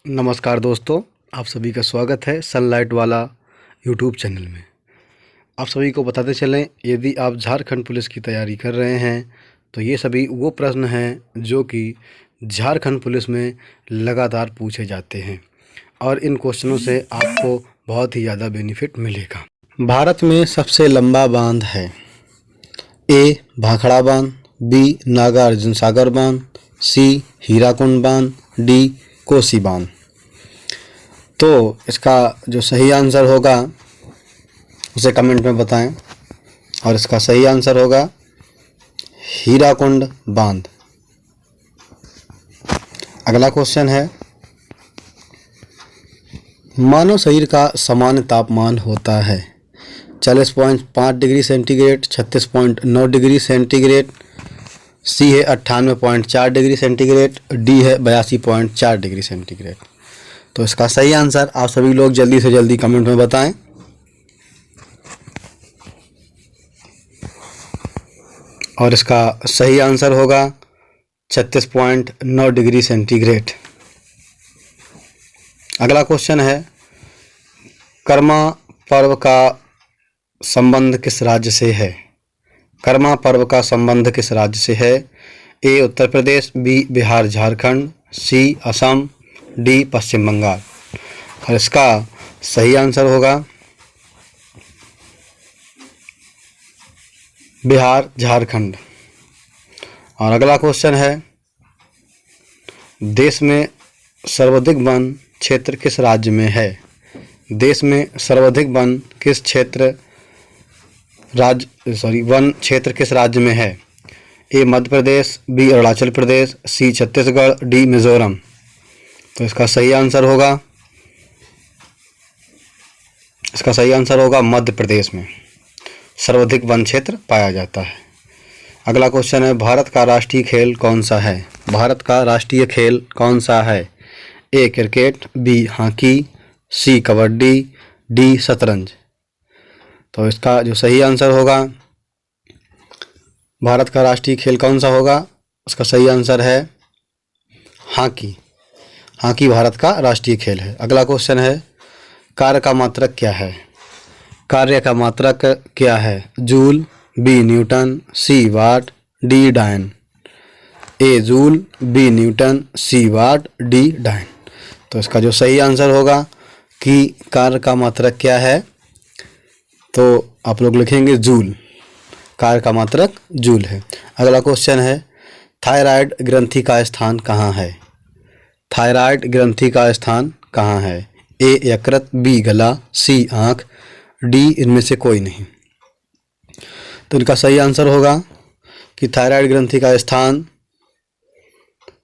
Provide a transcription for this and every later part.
नमस्कार दोस्तों, आप सभी का स्वागत है सनलाइट वाला यूट्यूब चैनल में। आप सभी को बताते चलें, यदि आप झारखंड पुलिस की तैयारी कर रहे हैं तो ये सभी वो प्रश्न हैं जो कि झारखंड पुलिस में लगातार पूछे जाते हैं और इन क्वेश्चनों से आपको बहुत ही ज़्यादा बेनिफिट मिलेगा। भारत में सबसे लंबा बांध है ए भाखड़ा बांध, बी नागार्जुन सागर बांध, सी हीराकुंड बांध, डी कोसी बांध। तो इसका जो सही आंसर होगा उसे कमेंट में बताएं और इसका सही आंसर होगा हीराकुंड बांध। अगला क्वेश्चन है, मानव शरीर का सामान्य तापमान होता है 40.5 डिग्री सेंटीग्रेड, 36.9 डिग्री सेंटीग्रेड, सी है 98.4 डिग्री सेंटीग्रेड, डी है 82.4 डिग्री सेंटीग्रेड। तो इसका सही आंसर आप सभी लोग जल्दी से जल्दी कमेंट में बताएं। और इसका सही आंसर होगा 36.9 डिग्री सेंटीग्रेड। अगला क्वेश्चन है, कर्मा पर्व का संबंध किस राज्य से है? कर्मा पर्व का संबंध किस राज्य से है? ए उत्तर प्रदेश, बी बिहार झारखंड, सी असम, डी पश्चिम बंगाल। और इसका सही आंसर होगा बिहार झारखंड। और अगला क्वेश्चन है, देश में सर्वाधिक वन क्षेत्र किस राज्य में है? देश में सर्वाधिक वन क्षेत्र किस राज्य में है? ए मध्य प्रदेश, बी अरुणाचल प्रदेश, सी छत्तीसगढ़, डी मिजोरम। तो इसका सही आंसर होगा मध्य प्रदेश में सर्वाधिक वन क्षेत्र पाया जाता है। अगला क्वेश्चन है, भारत का राष्ट्रीय खेल कौन सा है? भारत का राष्ट्रीय खेल कौन सा है? ए क्रिकेट, बी हॉकी, सी कबड्डी, डी शतरंज। तो इसका जो सही आंसर होगा, भारत का राष्ट्रीय खेल कौन सा होगा, उसका सही आंसर है हॉकी। हॉकी भारत का राष्ट्रीय खेल है। अगला क्वेश्चन है, कार्य का मात्रक क्या है? कार्य का मात्रक क्या है? जूल, बी न्यूटन, सी वाट, डी डायन। ए जूल, बी न्यूटन, सी वाट, डी डायन। तो इसका जो सही आंसर होगा कि कार्य का मात्रक क्या है, तो आप लोग लिखेंगे जूल। कार्य का मात्रक जूल है। अगला क्वेश्चन है, थायराइड ग्रंथि का स्थान कहाँ है? थायराइड ग्रंथि का स्थान कहाँ है? ए यकृत, बी गला, सी आँख, डी इनमें से कोई नहीं। तो इनका सही आंसर होगा कि थायराइड ग्रंथि का स्थान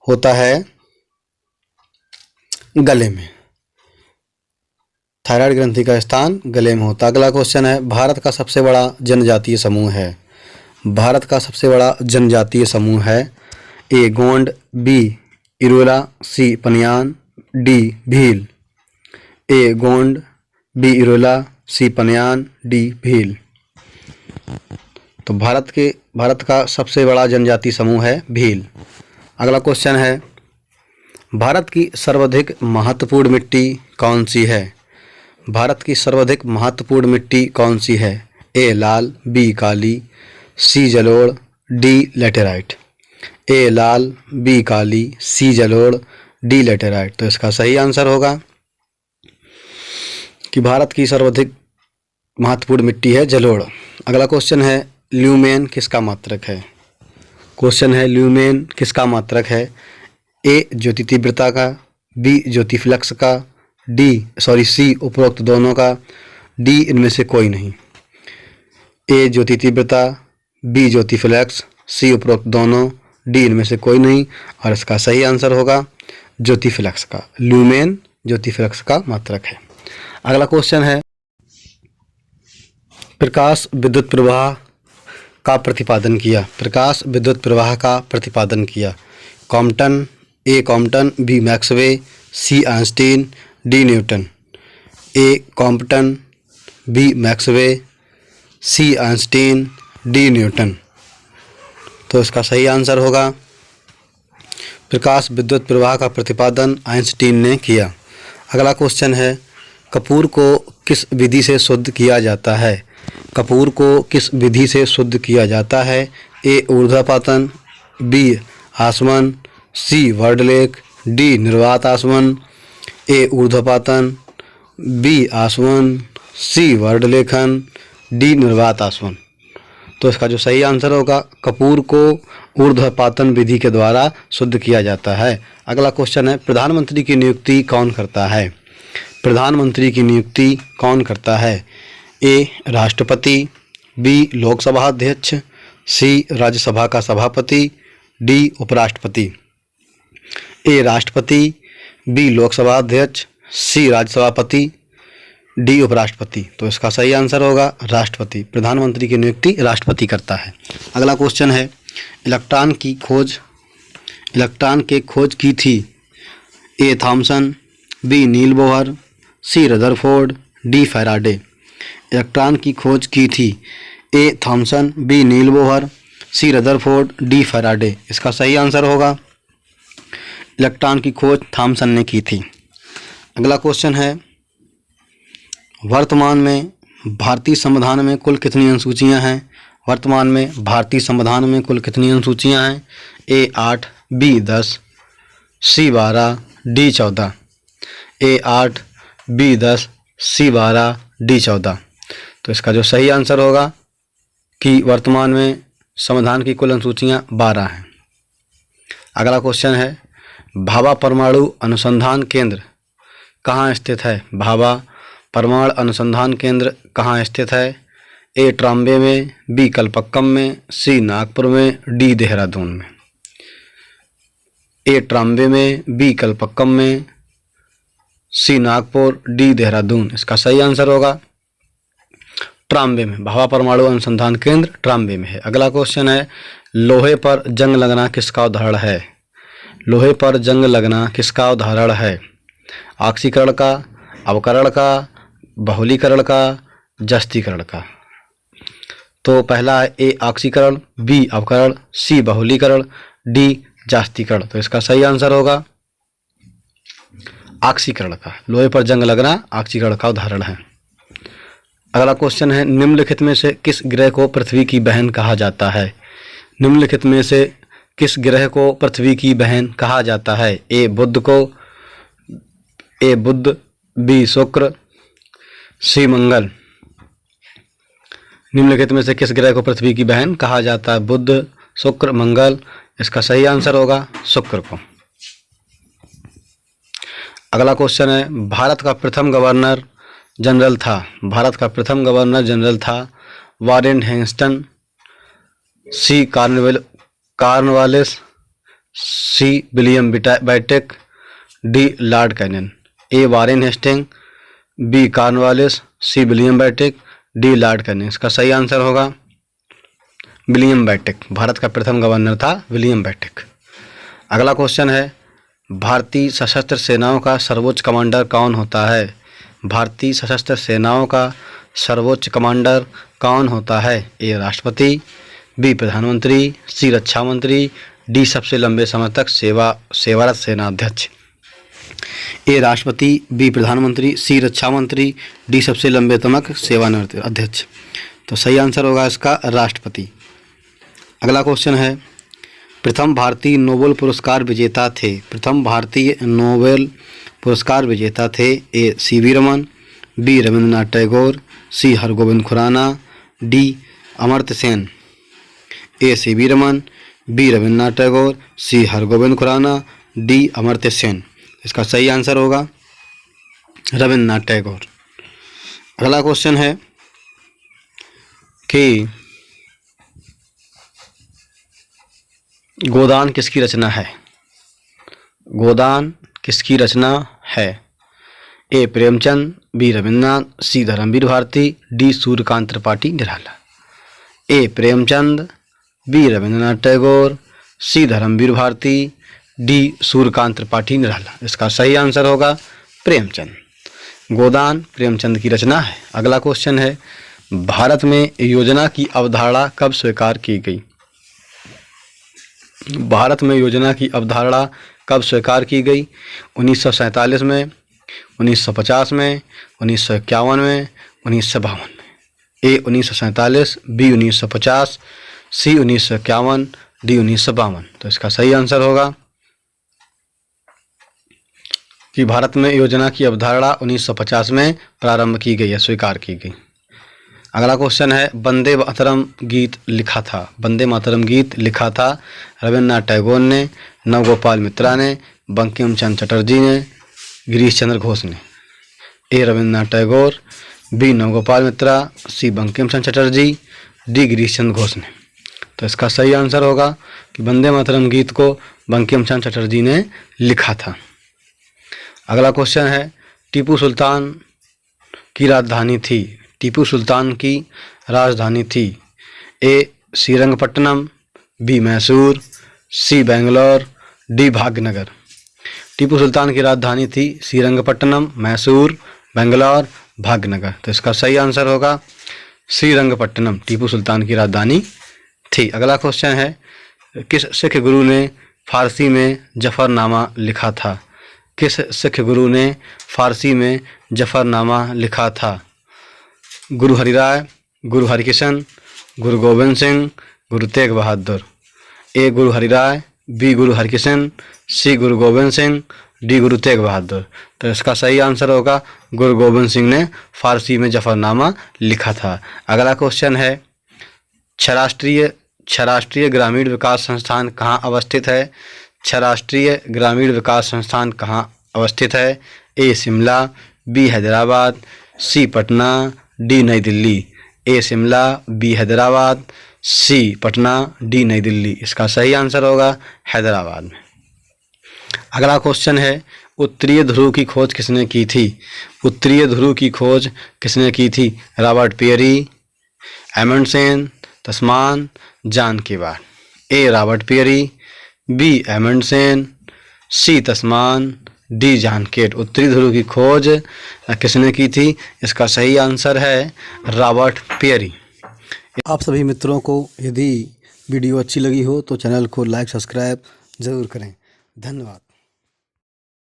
होता है गले में। थायराइड ग्रंथि का स्थान गले में होता है। अगला क्वेश्चन है, भारत का सबसे बड़ा जनजातीय समूह है? भारत का सबसे बड़ा जनजातीय समूह है ए गोंड, बी इरोला, सी पनियान, डी भील। ए गोंड, बी इरोला, सी पनियान, डी भील। तो भारत का सबसे बड़ा जनजातीय समूह है भील। अगला क्वेश्चन है, भारत की सर्वाधिक महत्वपूर्ण मिट्टी कौन सी है? भारत की सर्वाधिक महत्वपूर्ण मिट्टी कौन सी है? ए लाल, बी काली, सी जलोढ़, डी लेटेराइट। ए लाल, बी काली, सी जलोढ़, डी लेटेराइट। तो इसका सही आंसर होगा कि भारत की सर्वाधिक महत्वपूर्ण मिट्टी है जलोढ़। अगला क्वेश्चन है, ल्यूमेन किसका मात्रक है? क्वेश्चन है, ल्यूमेन किसका मात्रक है? ए ज्योति तीव्रता का, बी ज्योति फ्लक्स का, सी उपरोक्त दोनों का, डी इनमें से कोई नहीं। ए ज्योति तीव्रता, बी ज्योति फ्लक्स, सी उपरोक्त दोनों, डी इनमें से कोई नहीं। और इसका सही आंसर होगा ज्योति फ्लक्स का। ल्यूमेन ज्योति फ्लक्स का मात्रक है। अगला क्वेश्चन है, प्रकाश विद्युत प्रवाह का प्रतिपादन किया? प्रकाश विद्युत प्रवाह का प्रतिपादन किया कॉम्पटन, ए कॉम्पटन, बी मैक्सवे, सी आइंस्टीन, डी न्यूटन। ए कॉम्पटन, बी मैक्सवे, सी आइंस्टीन, डी न्यूटन। तो इसका सही आंसर होगा प्रकाश विद्युत प्रवाह का प्रतिपादन आइंस्टीन ने किया। अगला क्वेश्चन है, कपूर को किस विधि से शुद्ध किया जाता है? कपूर को किस विधि से शुद्ध किया जाता है? ए ऊर्ध्वपातन, बी आसमन, सी वर्डलेख, डी निर्वात आसमन। ए ऊर्ध्वपातन, बी आसमन, सी वर्डलेखन, डी निर्वात आसमन। तो इसका जो सही आंसर होगा, कपूर को ऊर्ध्वपातन विधि के द्वारा शुद्ध किया जाता है। अगला क्वेश्चन है, प्रधानमंत्री की नियुक्ति कौन करता है? प्रधानमंत्री की नियुक्ति कौन करता है? ए राष्ट्रपति, बी लोकसभा अध्यक्ष, सी राज्यसभा का सभापति, डी उपराष्ट्रपति। ए राष्ट्रपति, बी लोकसभा अध्यक्ष, सी राज्यसभापति, डी उपराष्ट्रपति। तो इसका सही आंसर होगा राष्ट्रपति। प्रधानमंत्री की नियुक्ति राष्ट्रपति करता है। अगला क्वेश्चन है, इलेक्ट्रॉन के खोज की थी? ए थॉमसन, बी नील बोहर, सी रदरफोर्ड, डी फैराडे। इलेक्ट्रॉन की खोज की थी? ए थॉमसन, बी नील बोहर, सी रदरफोर्ड, डी फैराडे। इसका सही आंसर होगा इलेक्ट्रॉन की खोज थॉमसन ने की थी। अगला क्वेश्चन है, वर्तमान में भारतीय संविधान में कुल कितनी अनुसूचियां हैं? वर्तमान में भारतीय संविधान में कुल कितनी अनुसूचियां हैं? ए 8, बी 10, सी 12, डी 14। ए 8, बी 10, सी 12, डी 14। तो इसका जो सही आंसर होगा कि वर्तमान में संविधान की कुल अनुसूचियां 12 हैं। अगला क्वेश्चन है, भाभा परमाणु अनुसंधान केंद्र कहाँ स्थित है? भाभा परमाणु अनुसंधान केंद्र कहाँ स्थित है? ए ट्राम्बे में, बी कलपक्कम में, सी नागपुर में, डी देहरादून में। ए ट्राम्बे में, बी कलपक्कम में, सी नागपुर, डी देहरादून। इसका सही आंसर होगा ट्राम्बे में। भाभा परमाणु अनुसंधान केंद्र ट्राम्बे में है। अगला क्वेश्चन है, लोहे पर जंग लगना किसका उदाहरण है? लोहे पर जंग लगना किसका उदाहरण है? ऑक्सीकरण का, अवकरण का, बहुलीकरण का, जस्तीकरण का। तो पहला है ए ऑक्सीकरण, बी अवकरण, सी बहुलीकरण, डी जास्तीकरण। तो इसका सही आंसर होगा ऑक्सीकरण का। लोहे पर जंग लगना ऑक्सीकरण का उदाहरण है। अगला क्वेश्चन है, निम्नलिखित में से किस ग्रह को पृथ्वी की बहन कहा जाता है? निम्नलिखित में से किस ग्रह को पृथ्वी की बहन कहा जाता है? ए बुध, बी शुक्र, सी मंगल। निम्नलिखित में से किस ग्रह को पृथ्वी की बहन कहा जाता है? बुध, शुक्र, मंगल। इसका सही आंसर होगा शुक्र को। अगला क्वेश्चन है, भारत का प्रथम गवर्नर जनरल था Warren Hastings, C Cornwallis, C William Bentinck, D Lord Canning. A Warren Hastings, B Cornwallis, C William Bentinck, D Lord Canning. इसका सही आंसर होगा विलियम बेंटिक। भारत का प्रथम गवर्नर था विलियम बेंटिक। अगला क्वेश्चन है, भारतीय सशस्त्र सेनाओं का सर्वोच्च कमांडर कौन होता है? भारतीय सशस्त्र सेनाओं का सर्वोच्च कमांडर कौन होता है? ए राष्ट्रपति, बी प्रधानमंत्री, सी रक्षा मंत्री, डी सबसे लंबे समय तक सेवारत सेनाध्यक्ष। ए राष्ट्रपति, बी प्रधानमंत्री, सी रक्षा मंत्री, डी सबसे लंबे तक सेवानिवृत्त अध्यक्ष। तो सही आंसर होगा इसका राष्ट्रपति। अगला क्वेश्चन है, प्रथम भारतीय नोबेल पुरस्कार विजेता थे? प्रथम भारतीय नोबेल पुरस्कार विजेता थे? A C V Raman, B Rabindranath Tagore, C Hargobind Khorana, D Amartya Sen. A C V Raman, B Rabindranath Tagore, C Hargobind Khorana, D Amartya Sen. इसका सही आंसर होगा रविंद्रनाथ टैगोर। अगला क्वेश्चन है कि गोदान किसकी रचना है? गोदान किसकी रचना है? ए प्रेमचंद, बी रविन्द्रनाथ, सी धर्मवीर भारती, डी सूर्यकांत त्रिपाठी निराला। ए प्रेमचंद, बी रविन्द्रनाथ टैगोर, सी धर्मवीर भारती, डी सूर्यकांत त्रिपाठी निराला। इसका सही आंसर होगा प्रेमचंद। गोदान प्रेमचंद की रचना है। अगला क्वेश्चन है, भारत में योजना की अवधारणा कब स्वीकार की गई? भारत में योजना की अवधारणा कब स्वीकार की गई? 1947 में, 1950 में, 1951 में, 1952 में। ए 1947, बी 1950, सी 1951, डी 1952। तो इसका सही आंसर होगा कि भारत में योजना की अवधारणा 1950 में प्रारंभ की गई है, स्वीकार की गई। अगला क्वेश्चन है, वंदे मातरम गीत लिखा था। वंदे मातरम गीत लिखा था रविन्द्रनाथ टैगोर ने, नवगोपाल मित्रा ने, बंकिम चंद्र चटर्जी ने, गिरीश चंद्र घोष ने। ए रविन्द्रनाथ टैगोर, बी नवगोपाल मित्रा, सी बंकिम चंद्र चटर्जी, डी गिरीश चंद्र घोष ने। तो इसका सही आंसर होगा कि वंदे मातरम गीत को बंकिम चंद्र चटर्जी ने लिखा था। अगला क्वेश्चन है, टीपू सुल्तान की राजधानी थी। टीपू सुल्तान की राजधानी थी। ए श्रीरंगपट्टनम, बी मैसूर, सी बेंगलोर, डी भाग्यनगर। टीपू सुल्तान की राजधानी थी श्रीरंगपट्टनम, मैसूर, बेंगलोर, भाग्यनगर। तो इसका सही आंसर होगा श्रीरंगपट्टनम टीपू सुल्तान की राजधानी थी। अगला क्वेश्चन है, किस सिख गुरु ने फारसी में जफरनामा लिखा था? किस सिख गुरु ने फारसी में जफरनामा लिखा था? गुरु हरिराय, गुरु हरिकृष्ण, गुरु गोविंद सिंह, गुरु तेग बहादुर। ए गुरु हरिराय, बी गुरु हरिकृष्ण, सी गुरु गोविंद सिंह, डी गुरु तेग बहादुर। तो इसका सही आंसर होगा गुरु गोविंद सिंह ने फारसी में जफरनामा लिखा था। अगला क्वेश्चन है, क्षराष्ट्रीय ग्रामीण विकास संस्थान कहाँ अवस्थित है? क्षराष्ट्रीय ग्रामीण विकास संस्थान कहाँ अवस्थित है? ए शिमला, बी हैदराबाद, सी पटना, डी नई दिल्ली। ए शिमला, बी हैदराबाद, सी पटना, डी नई दिल्ली। इसका सही आंसर होगा हैदराबाद में। अगला क्वेश्चन है, उत्तरीय ध्रुव की खोज किसने की थी? उत्तरीय ध्रुव की खोज किसने की थी? रॉबर्ट पेरी, एमंडसेन, तस्मान, जॉन केवार्ड। ए रॉबर्ट पेरी, बी एमंडसेन, सी तस्मान, डी जॉन केट। उत्तरी ध्रुव की खोज किसने की थी? इसका सही आंसर है रॉबर्ट पेरी। आप सभी मित्रों को यदि वीडियो अच्छी लगी हो तो चैनल को लाइक सब्सक्राइब ज़रूर करें। धन्यवाद।